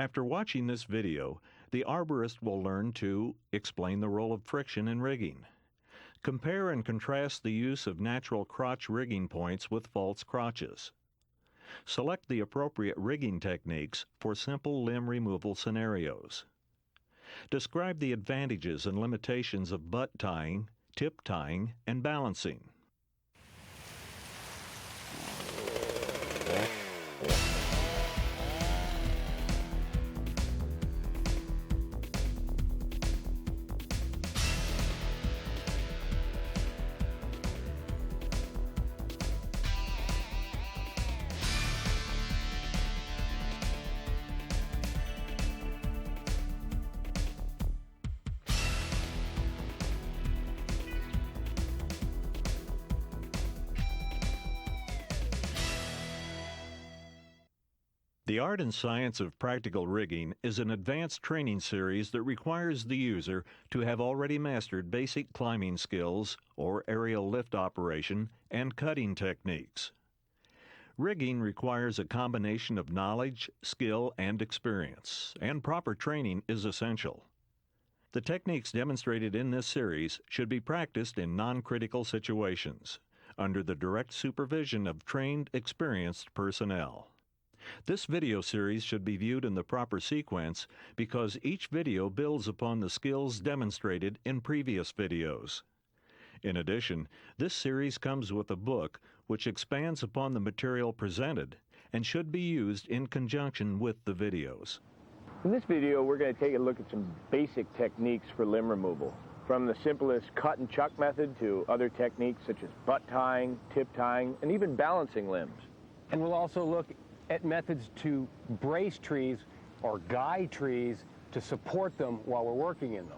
After watching this video, the arborist will learn to explain the role of friction in rigging, compare and contrast the use of natural crotch rigging points with false crotches, select the appropriate rigging techniques for simple limb removal scenarios, describe the advantages and limitations of butt tying, tip tying, and balancing. The Art and Science of Practical Rigging is an advanced training series that requires the user to have already mastered basic climbing skills or aerial lift operation and cutting techniques. Rigging requires a combination of knowledge, skill, and experience, and proper training is essential. The techniques demonstrated in this series should be practiced in non-critical situations, under the direct supervision of trained, experienced personnel. This video series should be viewed in the proper sequence because each video builds upon the skills demonstrated in previous videos. In addition, this series comes with a book which expands upon the material presented and should be used in conjunction with the videos. In this video, we're going to take a look at some basic techniques for limb removal, from the simplest cut and chuck method to other techniques such as butt tying, tip tying, and even balancing limbs. And we'll also look at methods to brace trees or guide trees to support them while we're working in them.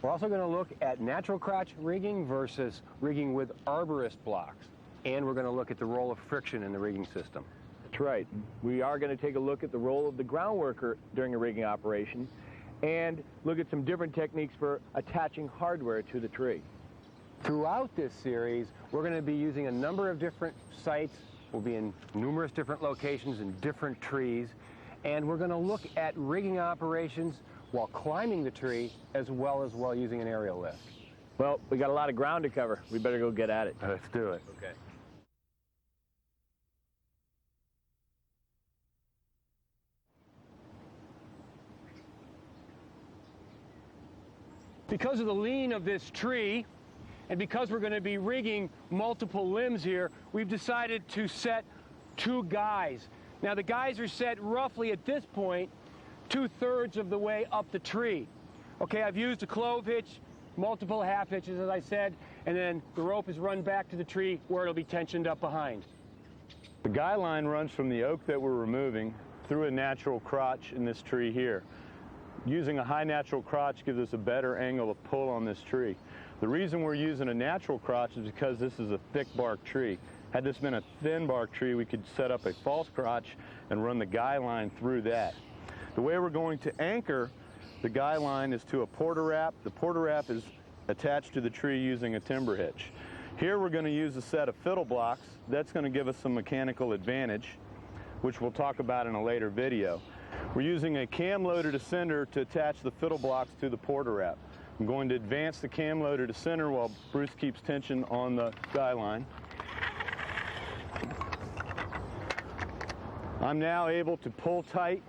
We're also going to look at natural crotch rigging versus rigging with arborist blocks. And we're going to look at the role of friction in the rigging system. That's right. We are going to take a look at the role of the ground worker during a rigging operation and look at some different techniques for attaching hardware to the tree. Throughout this series, we're going to be using a number of different sites. We'll be in numerous different locations in different trees, and we're going to look at rigging operations while climbing the tree as well as while using an aerial lift. Well, we got a lot of ground to cover. We better go get at it. Let's do it. Okay. Because of the lean of this tree, and because we're going to be rigging multiple limbs here, we've decided to set two guys. Now the guys are set roughly at this point 2/3 of the way up the tree. Okay, I've used a clove hitch, multiple half hitches as I said, and then the rope is run back to the tree where it'll be tensioned up behind. The guy line runs from the oak that we're removing through a natural crotch in this tree here. Using a high natural crotch gives us a better angle of pull on this tree. The reason we're using a natural crotch is because this is a thick bark tree. Had this been a thin bark tree, we could set up a false crotch and run the guy line through that. The way we're going to anchor the guy line is to a porter wrap. The porter wrap is attached to the tree using a timber hitch. Here we're going to use a set of fiddle blocks. That's going to give us some mechanical advantage, which we'll talk about in a later video. We're using a cam-loaded ascender to attach the fiddle blocks to the porter wrap. I'm going to advance the cam loader to center while Bruce keeps tension on the guy line. I'm now able to pull tight,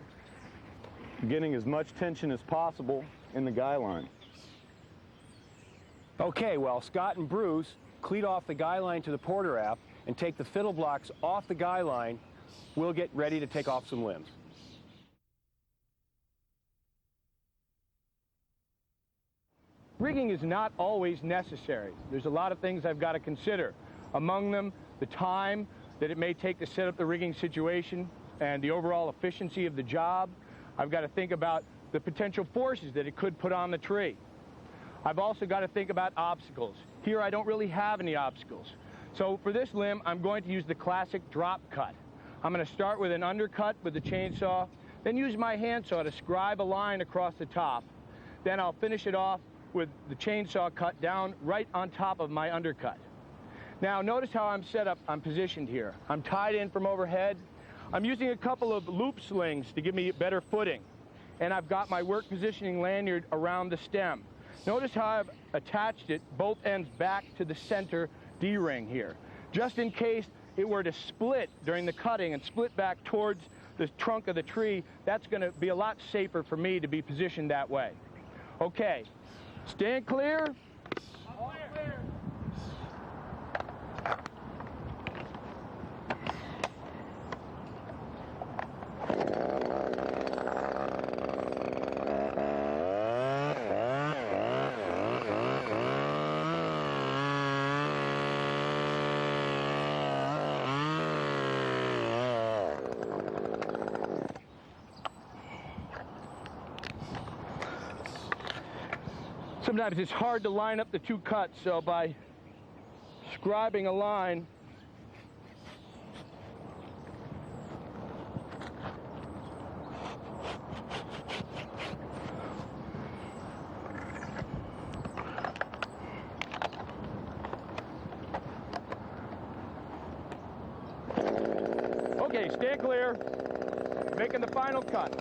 getting as much tension as possible in the guy line. Okay, well, Scott and Bruce cleat off the guy line to the porter wrap and take the fiddle blocks off the guy line. We'll get ready to take off some limbs. Rigging is not always necessary. There's a lot of things I've got to consider. Among them, the time that it may take to set up the rigging situation and the overall efficiency of the job. I've got to think about the potential forces that it could put on the tree. I've also got to think about obstacles. Here I don't really have any obstacles. So for this limb, I'm going to use the classic drop cut. I'm going to start with an undercut with the chainsaw, then use my handsaw to scribe a line across the top. Then I'll finish it off with the chainsaw cut down right on top of my undercut. Now notice how I'm set up, I'm positioned here. I'm tied in from overhead. I'm using a couple of loop slings to give me better footing. And I've got my work positioning lanyard around the stem. Notice how I've attached it, both ends back to the center D-ring here. Just in case it were to split during the cutting and split back towards the trunk of the tree, that's going to be a lot safer for me to be positioned that way. Okay, stand clear. All clear. Sometimes it's hard to line up the two cuts, so by scribing a line, okay, stand clear, making the final cut.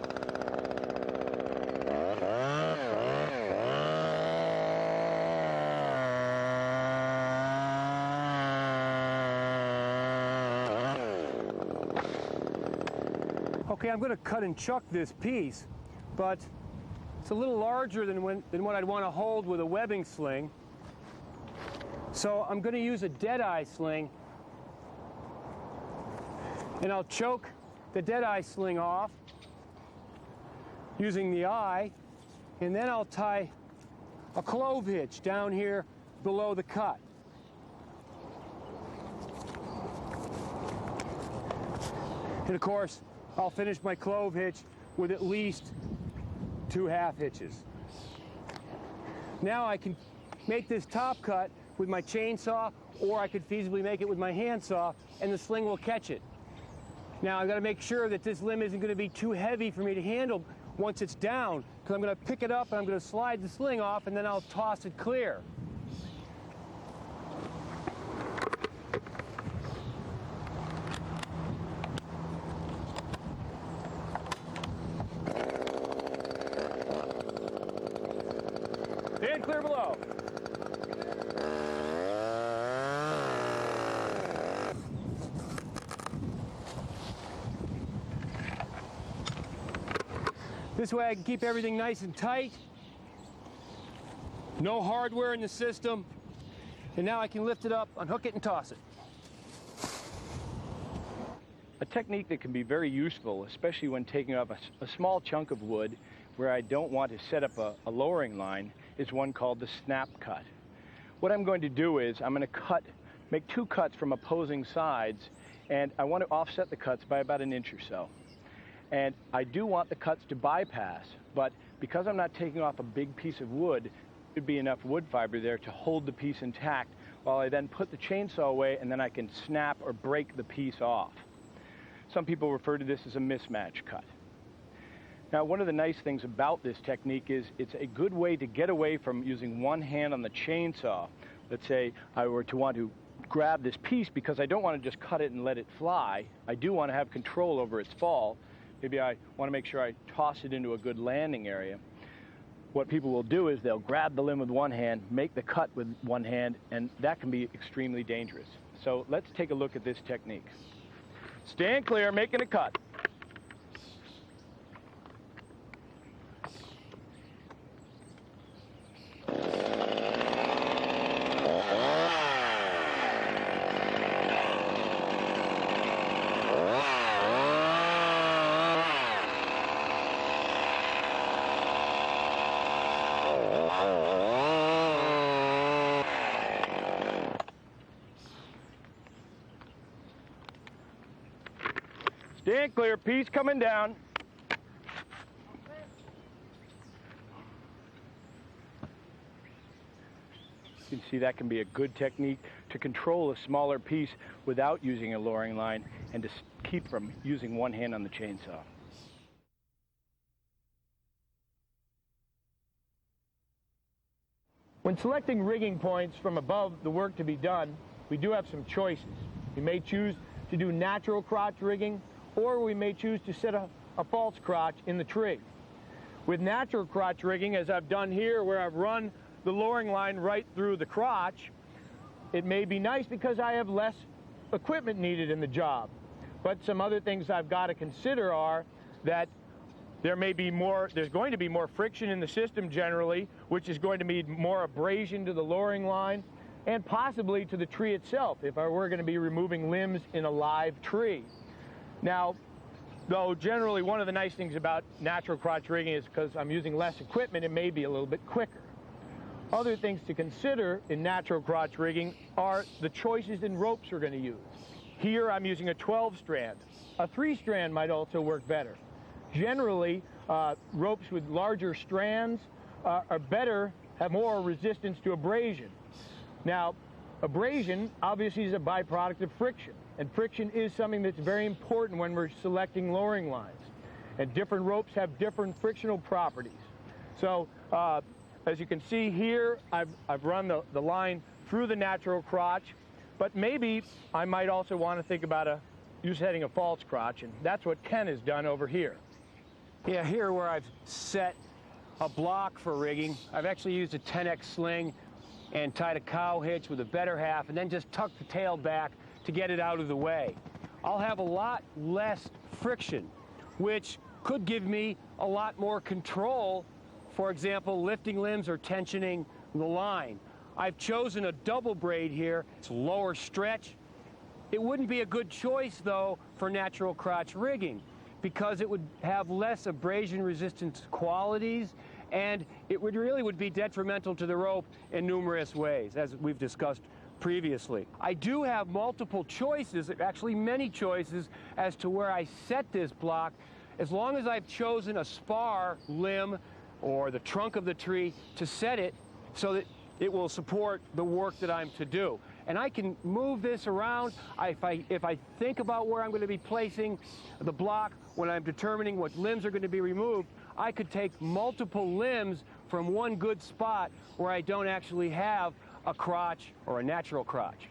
Okay, I'm going to cut and chuck this piece, but it's a little larger than what I'd want to hold with a webbing sling. So I'm going to use a dead-eye sling, and I'll choke the dead-eye sling off using the eye, and then I'll tie a clove hitch down here below the cut. And of course, I'll finish my clove hitch with at least 2 half hitches. Now I can make this top cut with my chainsaw, or I could feasibly make it with my handsaw, and the sling will catch it. Now I've got to make sure that this limb isn't going to be too heavy for me to handle once it's down, because I'm going to pick it up and I'm going to slide the sling off, and then I'll toss it clear. Stand clear below. This way I can keep everything nice and tight. No hardware in the system. And now I can lift it up, unhook it, and toss it. A technique that can be very useful, especially when taking up a small chunk of wood where I don't want to set up a lowering line, is one called the snap cut. What I'm going to do is I'm going to make 2 cuts from opposing sides, and I want to offset the cuts by about 1 inch or so. And I do want the cuts to bypass, but because I'm not taking off a big piece of wood, there should be enough wood fiber there to hold the piece intact while I then put the chainsaw away, and then I can snap or break the piece off. Some people refer to this as a mismatch cut. Now, one of the nice things about this technique is it's a good way to get away from using one hand on the chainsaw. Let's say I were to want to grab this piece because I don't want to just cut it and let it fly. I do want to have control over its fall. Maybe I want to make sure I toss it into a good landing area. What people will do is they'll grab the limb with one hand, make the cut with one hand, and that can be extremely dangerous. So let's take a look at this technique. Stand clear, making a cut. Stand clear, piece coming down. You can see that can be a good technique to control a smaller piece without using a lowering line and to keep from using one hand on the chainsaw. When selecting rigging points from above the work to be done, we do have some choices. We may choose to do natural crotch rigging, or we may choose to set a false crotch in the tree. With natural crotch rigging, as I've done here, where I've run the lowering line right through the crotch, it may be nice because I have less equipment needed in the job. But some other things I've got to consider are that there's going to be more friction in the system generally, which is going to mean more abrasion to the lowering line and possibly to the tree itself if I were going to be removing limbs in a live tree. Now, though generally one of the nice things about natural crotch rigging is because I'm using less equipment, it may be a little bit quicker. Other things to consider in natural crotch rigging are the choices in ropes we're going to use. Here I'm using a 12-strand. A 3-strand might also work better. Generally, ropes with larger strands are better, have more resistance to abrasion. Now, abrasion obviously is a byproduct of friction, and friction is something that's very important when we're selecting lowering lines. And different ropes have different frictional properties. So, as you can see here, I've run the line through the natural crotch, but maybe I might also want to think about setting a false crotch, and that's what Ken has done over here. Yeah, here where I've set a block for rigging, I've actually used a 10X sling and tied a cow hitch with a better half and then just tucked the tail back to get it out of the way. I'll have a lot less friction, which could give me a lot more control, for example, lifting limbs or tensioning the line. I've chosen a double braid here. It's lower stretch. It wouldn't be a good choice, though, for natural crotch rigging because it would have less abrasion resistance qualities, and it really would be detrimental to the rope in numerous ways, as we've discussed previously. I do have multiple choices, actually many choices, as to where I set this block, as long as I've chosen a spar limb or the trunk of the tree to set it so that it will support the work that I'm to do. And I can move this around. If I think about where I'm going to be placing the block when I'm determining what limbs are going to be removed, I could take multiple limbs from one good spot where I don't actually have a crotch or a natural crotch.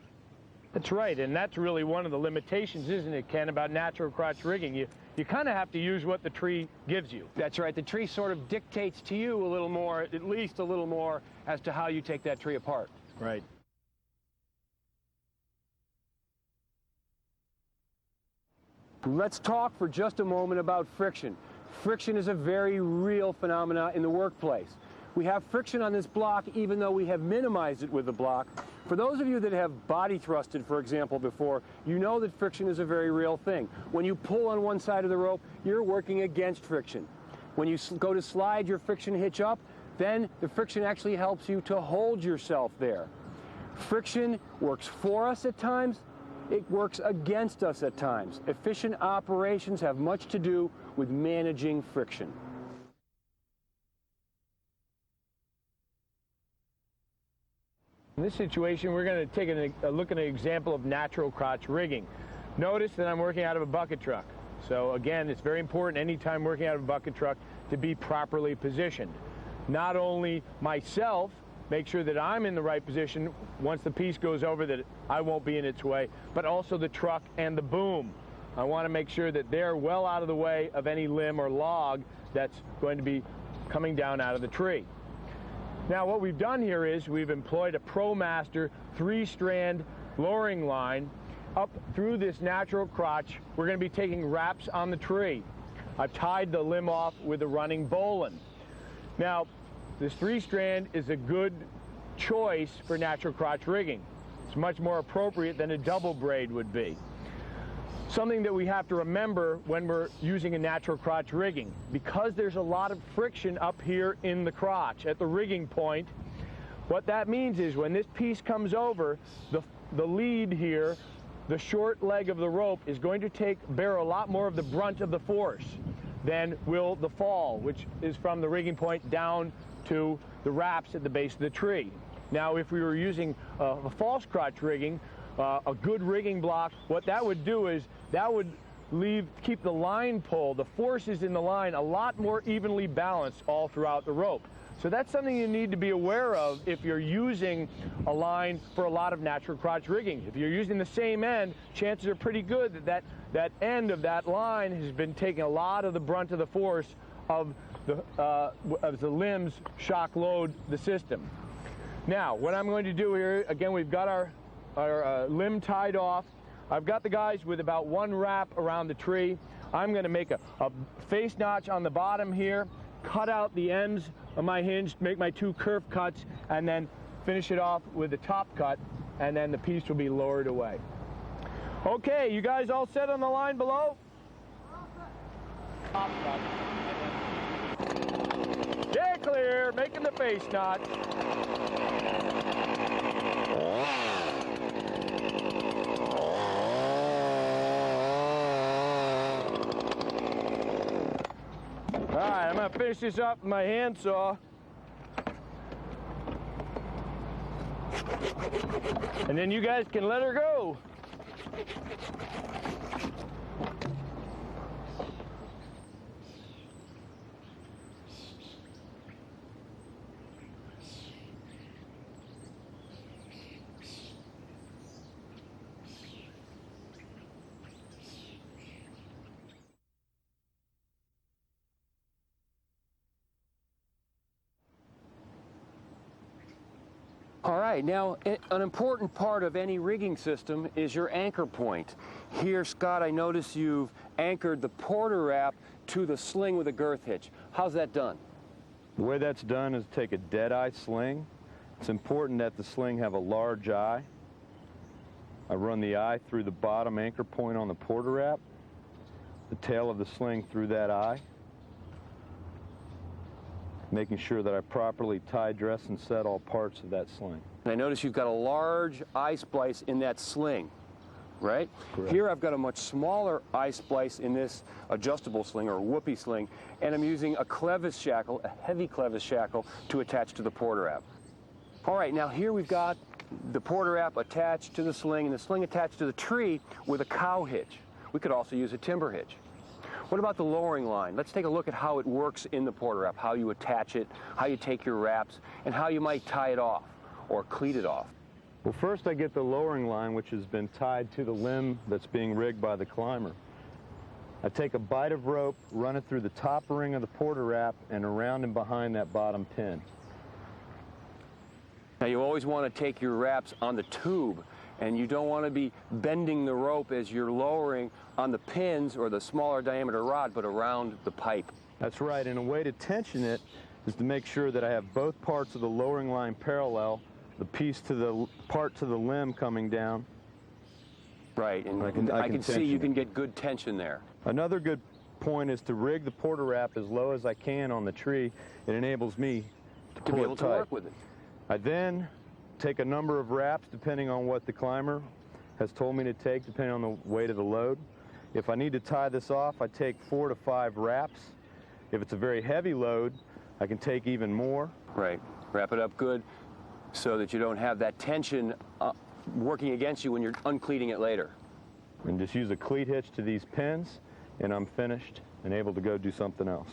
That's right, and that's really one of the limitations, isn't it, Ken, about natural crotch rigging? You kind of have to use what the tree gives you. That's right. The tree sort of dictates to you a little more, at least a little more, as to how you take that tree apart. Right. Let's talk for just a moment about friction. Friction is a very real phenomenon in the workplace. We have friction on this block even though we have minimized it with the block. For those of you that have body thrusted, for example, before, you know that friction is a very real thing. When you pull on one side of the rope, you're working against friction. When you go to slide your friction hitch up, then the friction actually helps you to hold yourself there. Friction works for us at times. It works against us at times. Efficient operations have much to do with managing friction. In this situation, we're going to take a look at an example of natural crotch rigging. Notice that I'm working out of a bucket truck. So again, it's very important anytime working out of a bucket truck to be properly positioned. Not only myself, make sure that I'm in the right position once the piece goes over, that I won't be in its way, but also the truck and the boom. I want to make sure that they're well out of the way of any limb or log that's going to be coming down out of the tree. Now what we've done here is we've employed a ProMaster 3-strand lowering line up through this natural crotch. We're going to be taking wraps on the tree. I've tied the limb off with a running bowline. Now this 3-strand is a good choice for natural crotch rigging. It's much more appropriate than a double braid would be. Something that we have to remember when we're using a natural crotch rigging, because there's a lot of friction up here in the crotch at the rigging point, what that means is when this piece comes over, the lead here, the short leg of the rope, is going to bear a lot more of the brunt of the force than will the fall, which is from the rigging point down to the wraps at the base of the tree. Now, if we were using a false crotch rigging, a good rigging block, what that would do is that would keep the line pull, the forces in the line, a lot more evenly balanced all throughout the rope. So that's something you need to be aware of if you're using a line for a lot of natural crotch rigging. If you're using the same end, chances are pretty good that end of that line has been taking a lot of the brunt of the force of the limbs shock load the system. Now, what I'm going to do here, again, we've got our limb tied off. I've got the guys with about one wrap around the tree. I'm going to make a face notch on the bottom here, cut out the ends of my hinge, make my 2 kerf cuts, and then finish it off with the top cut, and then the piece will be lowered away. Okay, you guys all set on the line below? Top cut. Yeah, clear, making the face notch. All right, I'm going to finish this up with my handsaw. And then you guys can let her go. All right, now an important part of any rigging system is your anchor point. Here, Scott, I notice you've anchored the Porter wrap to the sling with a girth hitch. How's that done? The way that's done is take a dead-eye sling. It's important that the sling have a large eye. I run the eye through the bottom anchor point on the Porter wrap, the tail of the sling through that eye, making sure that I properly tie, dress, and set all parts of that sling. And I notice you've got a large eye splice in that sling, right? Correct. Here I've got a much smaller eye splice in this adjustable sling or whoopee sling, and I'm using a clevis shackle, a heavy clevis shackle, to attach to the Porter wrap. All right, now here we've got the Porter wrap attached to the sling and the sling attached to the tree with a cow hitch. We could also use a timber hitch. What about the lowering line? Let's take a look at how it works in the Porter wrap, how you attach it, how you take your wraps, and how you might tie it off or cleat it off. Well, first I get the lowering line, which has been tied to the limb that's being rigged by the climber. I take a bight of rope, run it through the top ring of the Porter wrap and around and behind that bottom pin. Now you always want to take your wraps on the tube, and you don't want to be bending the rope as you're lowering on the pins or the smaller diameter rod, but around the pipe. That's right, and a way to tension it is to make sure that I have both parts of the lowering line parallel, the piece to the part to the limb coming down. Right, and I can see you can get good tension there. Another good point is to rig the Porter wrap as low as I can on the tree. It enables me to To pull be it able to tight. work with it. I then take a number of wraps depending on what the climber has told me to take, depending on the weight of the load. If I need to tie this off, I take 4 to 5 wraps. If it's a very heavy load, I can take even more. Right, wrap it up good so that you don't have that tension working against you when you're uncleating it later. And just use a cleat hitch to these pins, and I'm finished and able to go do something else.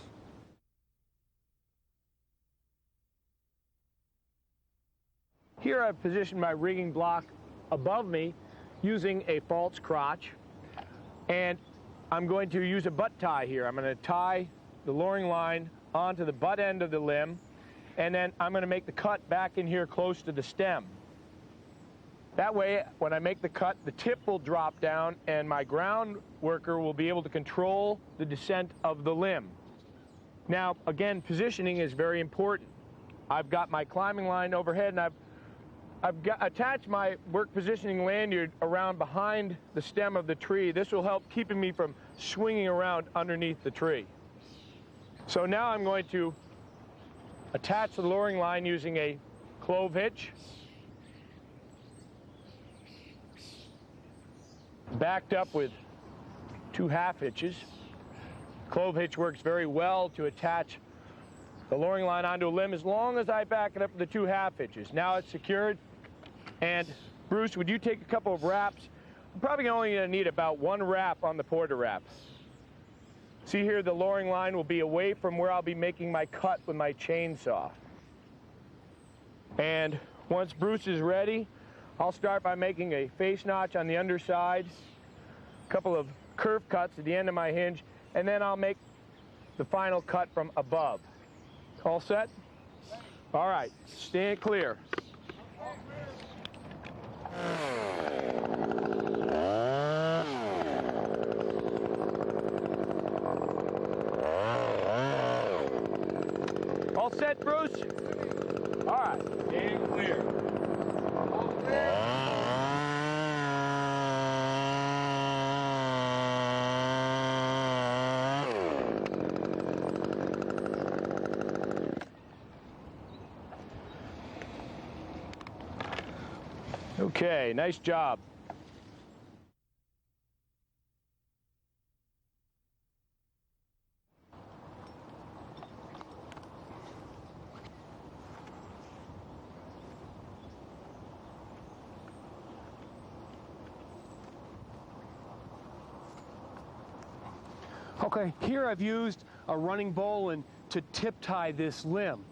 Here I've positioned my rigging block above me using a false crotch, and I'm going to use a butt tie here. I'm going to tie the lowering line onto the butt end of the limb, and then I'm going to make the cut back in here close to the stem. That way, when I make the cut, the tip will drop down and my ground worker will be able to control the descent of the limb. Now, again, positioning is very important. I've got my climbing line overhead, and I've attached my work positioning lanyard around behind the stem of the tree. This will help keeping me from swinging around underneath the tree. So now I'm going to attach the lowering line using a clove hitch, backed up with 2 half hitches. Clove hitch works very well to attach the lowering line onto a limb as long as I back it up with the 2 half hitches. Now it's secured. And Bruce, would you take a couple of wraps? I'm probably only going to need about 1 wrap on the Porter wrap. See here, the lowering line will be away from where I'll be making my cut with my chainsaw. And once Bruce is ready, I'll start by making a face notch on the underside, a couple of curve cuts at the end of my hinge, and then I'll make the final cut from above. All set? All right, stand clear. All set, Bruce? All right, stand clear. All clear. Okay, nice job. Okay, here I've used a running bowline to tip tie this limb.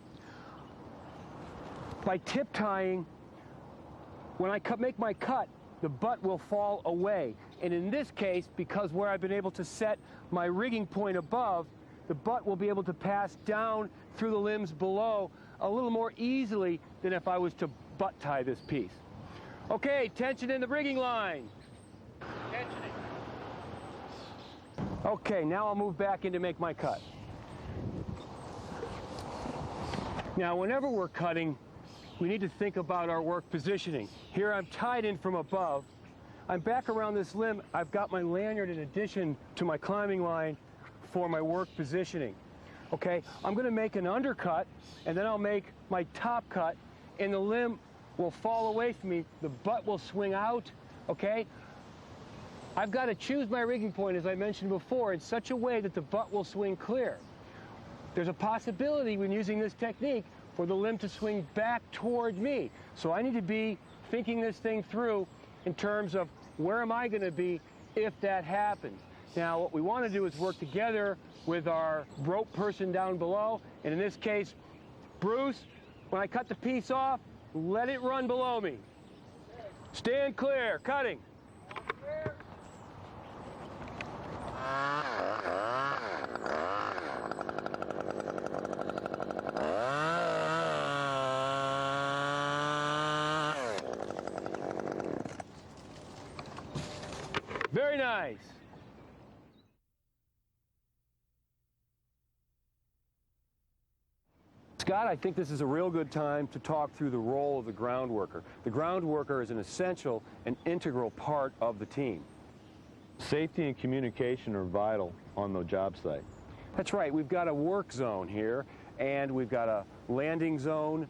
By tip tying, when I make my cut, the butt will fall away. And in this case, because where I've been able to set my rigging point above, the butt will be able to pass down through the limbs below a little more easily than if I was to butt tie this piece. Okay, tension in the rigging line. Tensioning. Okay, now I'll move back in to make my cut. Now, whenever we're cutting, we need to think about our work positioning. Here I'm tied in from above. I'm back around this limb. I've got my lanyard in addition to my climbing line for my work positioning. Okay, I'm going to make an undercut, and then I'll make my top cut, and the limb will fall away from me. The butt will swing out, okay? I've got to choose my rigging point, as I mentioned before, in such a way that the butt will swing clear. There's a possibility when using this technique for the limb to swing back toward me. So I need to be thinking this thing through in terms of where am I going to be if that happens. Now, what we want to do is work together with our rope person down below, and in this case, Bruce, when I cut the piece off, let it run below me. Stand clear, cutting. Very nice. Scott, I think this is a real good time to talk through the role of the ground worker. The ground worker is an essential and integral part of the team. Safety and communication are vital on the job site. That's right. We've got a work zone here, and we've got a landing zone,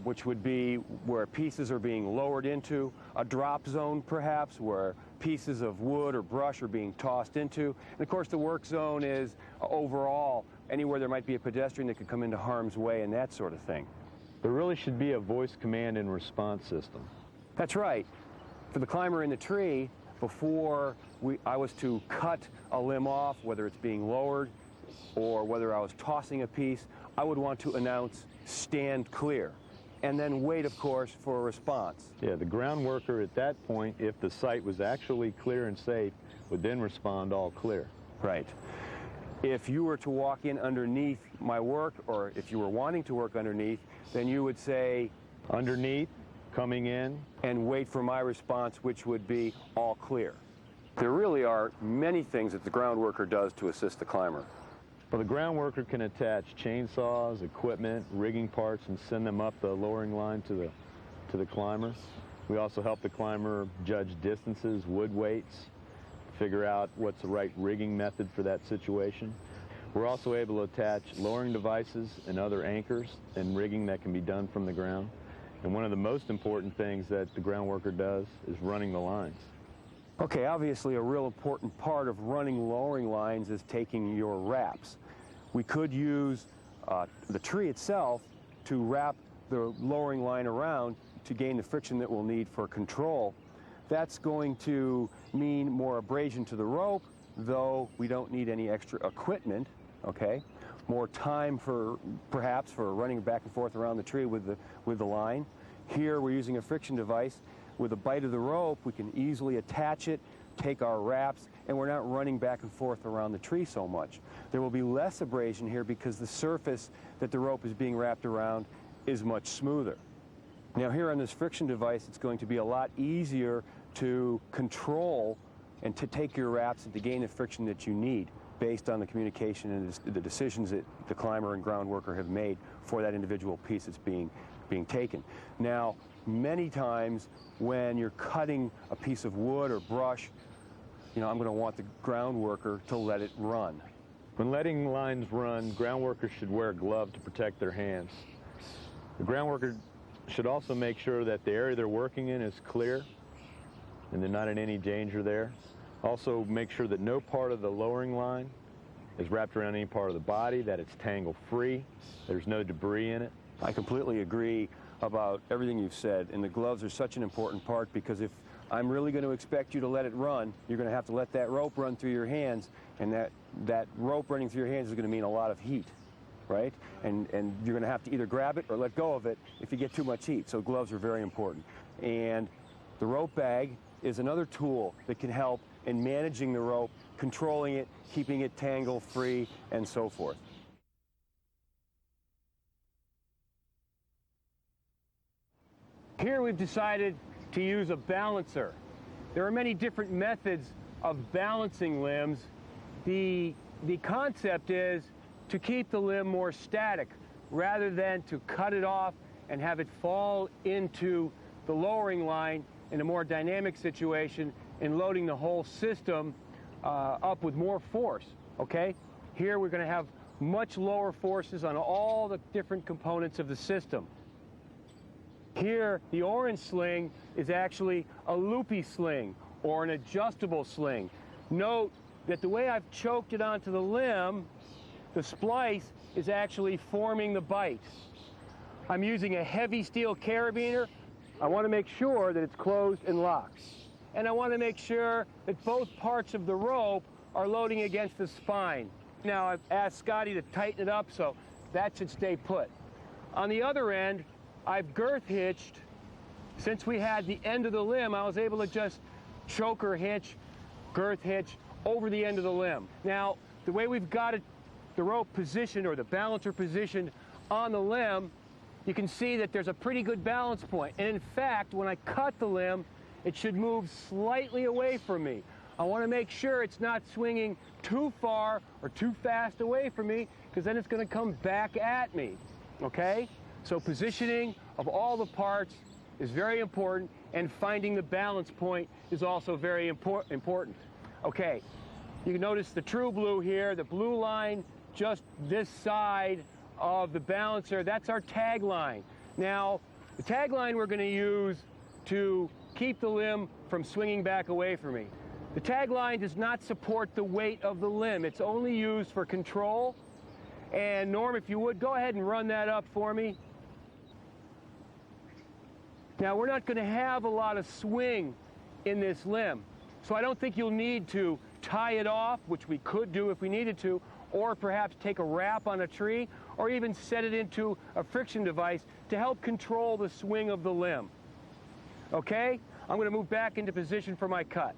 which would be where pieces are being lowered into, a drop zone perhaps where pieces of wood or brush are being tossed into, and of course the work zone is overall anywhere there might be a pedestrian that could come into harm's way and that sort of thing. There really should be a voice command and response system. That's right. For the climber in the tree, before I was to cut a limb off, whether it's being lowered or whether I was tossing a piece, I would want to announce "stand clear," and then wait, of course, for a response. Yeah, the ground worker at that point, if the site was actually clear and safe, would then respond all clear. Right. If you were to walk in underneath my work, or if you were wanting to work underneath, then you would say, underneath, coming in, and wait for my response, which would be all clear. There really are many things that the ground worker does to assist the climber. Well, the ground worker can attach chainsaws, equipment, rigging parts, and send them up the lowering line to the climber. We also help the climber judge distances, wood weights, figure out what's the right rigging method for that situation. We're also able to attach lowering devices and other anchors and rigging that can be done from the ground. And one of the most important things that the ground worker does is running the lines. Okay, obviously a real important part of running lowering lines is taking your wraps. We could use the tree itself to wrap the lowering line around to gain the friction that we'll need for control. That's going to mean more abrasion to the rope, though we don't need any extra equipment, okay? more time for perhaps for running back and forth around the tree with the line. Here we're using a friction device. With a bite of the rope, we can easily attach it, take our wraps, and we're not running back and forth around the tree so much. There will be less abrasion here because the surface that the rope is being wrapped around is much smoother. Now here on this friction device, it's going to be a lot easier to control and to take your wraps at the gain of friction that you need based on the communication and the decisions that the climber and ground worker have made for that individual piece that's being taken. Now, many times when you're cutting a piece of wood or brush, I'm going to want the ground worker to let it run. When letting lines run, ground workers should wear a glove to protect their hands. The ground worker should also make sure that the area they're working in is clear and they're not in any danger there. Also make sure that no part of the lowering line is wrapped around any part of the body, that it's tangle free, there's no debris in it. I completely agree about everything you've said, and the gloves are such an important part because if I'm really going to expect you to let it run, you're going to have to let that rope run through your hands, and that rope running through your hands is going to mean a lot of heat, right? And you're going to have to either grab it or let go of it if you get too much heat, so gloves are very important. And the rope bag is another tool that can help in managing the rope, controlling it, keeping it tangle free, and so forth. Here we've decided to use a balancer. There are many different methods of balancing limbs. The concept is to keep the limb more static rather than to cut it off and have it fall into the lowering line in a more dynamic situation and loading the whole system up with more force, okay? Here we're going to have much lower forces on all the different components of the system. Here, the orange sling is actually a loopy sling or an adjustable sling. Note that the way I've choked it onto the limb, the splice is actually forming the bite. I'm using a heavy steel carabiner. I want to make sure that it's closed and locked. And I want to make sure that both parts of the rope are loading against the spine. Now, I've asked Scotty to tighten it up, so that should stay put. On the other end, I've girth hitched. Since we had the end of the limb, I was able to just choker hitch, girth hitch over the end of the limb. Now, the way we've got it, the rope positioned or the balancer positioned on the limb, you can see that there's a pretty good balance point. And in fact, when I cut the limb, it should move slightly away from me. I want to make sure it's not swinging too far or too fast away from me, because then it's going to come back at me, okay? So positioning of all the parts is very important, and finding the balance point is also very important. Okay, you can notice the true blue here, the blue line just this side of the balancer, that's our tag line. Now, the tag line we're going to use to keep the limb from swinging back away from me. The tag line does not support the weight of the limb. It's only used for control. And Norm, if you would, go ahead and run that up for me. Now, we're not going to have a lot of swing in this limb, so I don't think you'll need to tie it off, which we could do if we needed to, or perhaps take a wrap on a tree, or even set it into a friction device to help control the swing of the limb. Okay? I'm going to move back into position for my cut.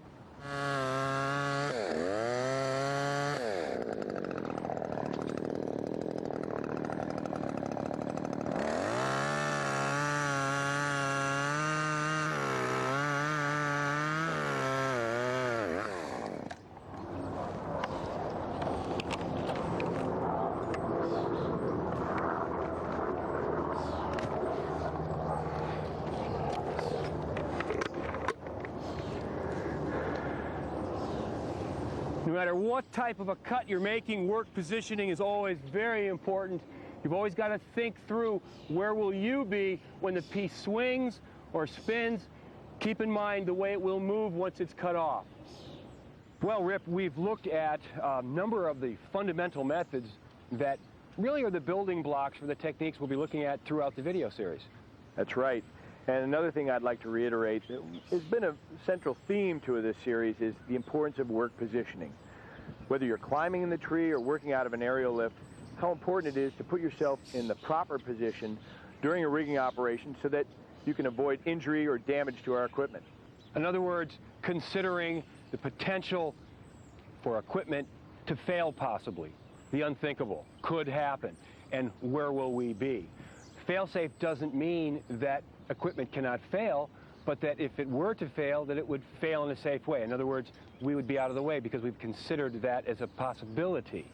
No matter what type of a cut you're making, work positioning is always very important. You've always got to think through where will you be when the piece swings or spins. Keep in mind the way it will move once it's cut off. Well, Rip, we've looked at a number of the fundamental methods that really are the building blocks for the techniques we'll be looking at throughout the video series. That's right. And another thing I'd like to reiterate that has been a central theme to this series is the importance of work positioning. Whether you're climbing in the tree or working out of an aerial lift, how important it is to put yourself in the proper position during a rigging operation so that you can avoid injury or damage to our equipment. In other words, considering the potential for equipment to fail possibly. The unthinkable could happen. And where will we be? Fail-safe doesn't mean that equipment cannot fail, but that if it were to fail, that it would fail in a safe way. In other words, we would be out of the way because we've considered that as a possibility.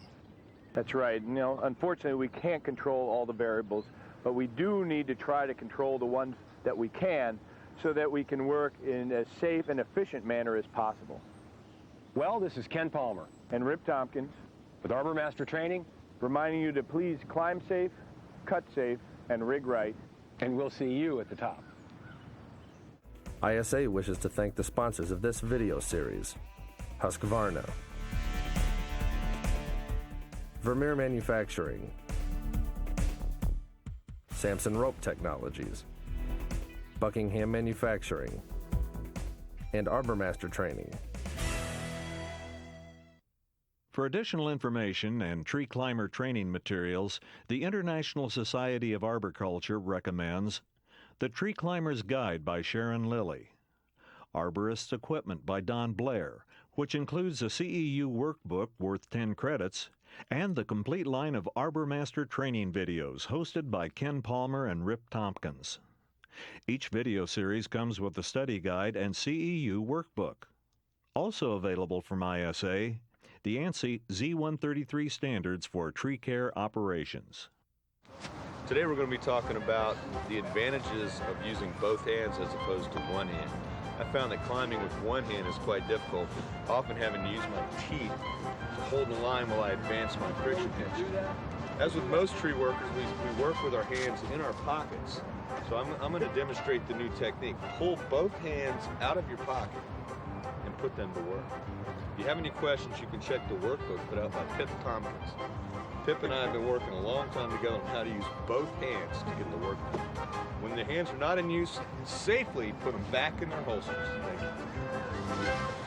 That's right. You know, unfortunately, we can't control all the variables, but we do need to try to control the ones that we can so that we can work in as safe and efficient manner as possible. Well, this is Ken Palmer And Rip Tompkins, with Arbor Master Training, reminding you to please climb safe, cut safe, and rig right. and we'll see you at the top. ISA wishes to thank the sponsors of this video series: Husqvarna, Vermeer Manufacturing, Samson Rope Technologies, Buckingham Manufacturing, and Arbor Master Training. For additional information and tree climber training materials, the International Society of Arboriculture recommends The Tree Climber's Guide by Sharon Lilly, Arborist's Equipment by Don Blair, which includes a CEU workbook worth 10 credits, and the complete line of Arbor Master training videos hosted by Ken Palmer and Rip Tompkins. Each video series comes with a study guide and CEU workbook. Also available from ISA, the ANSI Z133 standards for tree care operations. Today we're going to be talking about the advantages of using both hands as opposed to one hand. I found that climbing with one hand is quite difficult, often having to use my teeth to hold the line while I advance my friction hitch. As with most tree workers, we work with our hands in our pockets. So I'm going to demonstrate the new technique. Pull both hands out of your pocket and put them to work. If you have any questions, you can check the workbook put out by Pip Tompkins. Pip and I have been working a long time together on how to use both hands to get the work done. When the hands are not in use, safely put them back in their holsters. Thank you.